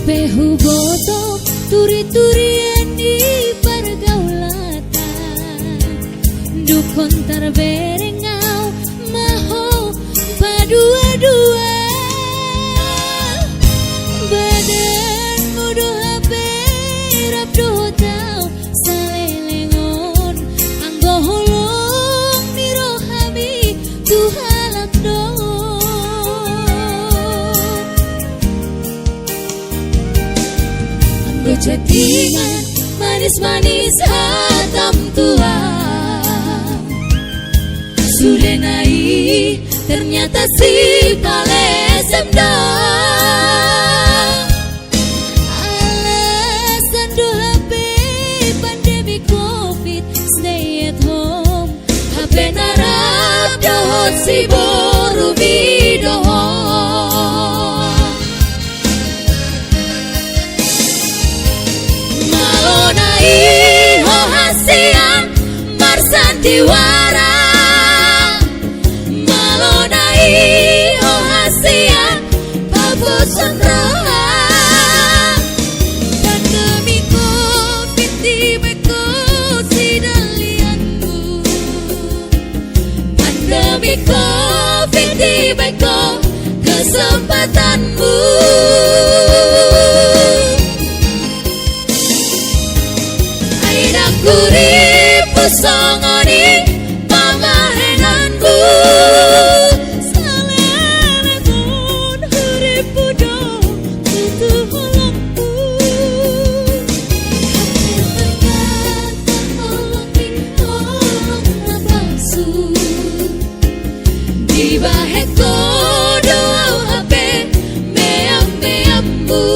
Pehu boto turi-turian di pergaulatan, dukun terberengau maho padua-dua. Badan mudo hape rap doho tau salelengon, anggo holong di rohami tuhalak doho. Anggo chattingan manis-manis hatam tua, sudah naik ternyata si palesem dah. Alasan do HP pandemi COVID, stay at home, HP narap dohot si boru bidoho. Malonai ho hasian marsan diwara, malonai ho hasian pabosan roha. Pandemi COVID di beko sidalianmu, pandemi COVID di beko kesempatanmu. Kurip pusongoni pamahenanku, saleremun hurip pudo tutu holongku. Ternyata holong napalsu, di baheko doa hape meam-meammu.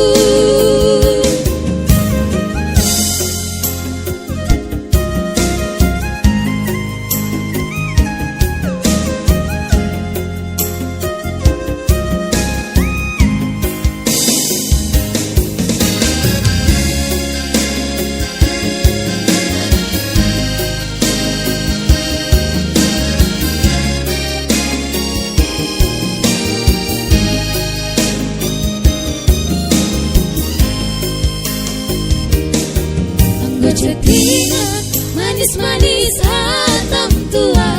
Chattingan manis-manis hatam tua,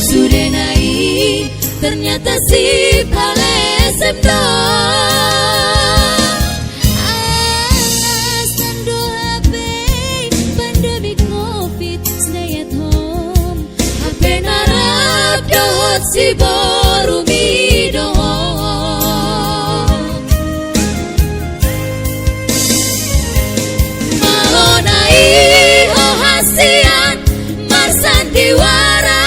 sudah naik ternyata si palesem dah. Alasan do HP pandemi COVID, stay at home, HP narap dohot si boru bidoho. Ho hasian marsan diwara,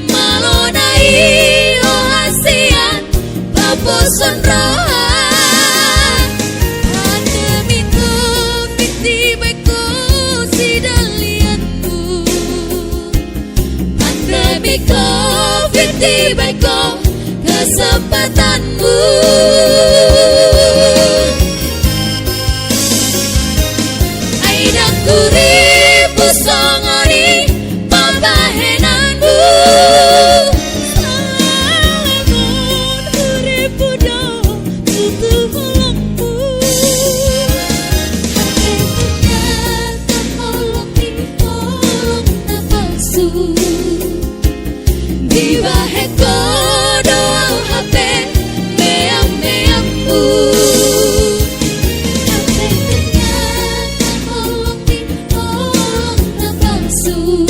malonai ho hasian pabosan roha. Pandemi COVID di beko sidalianmu, pandemi COVID di beko kesempatanmu. Kurip pusongoni pamahenanmu, saleremun hurip pudo tutu holongku. Ternyata holong napalsu, di baheko doa HP meam-meammu. Napalsu.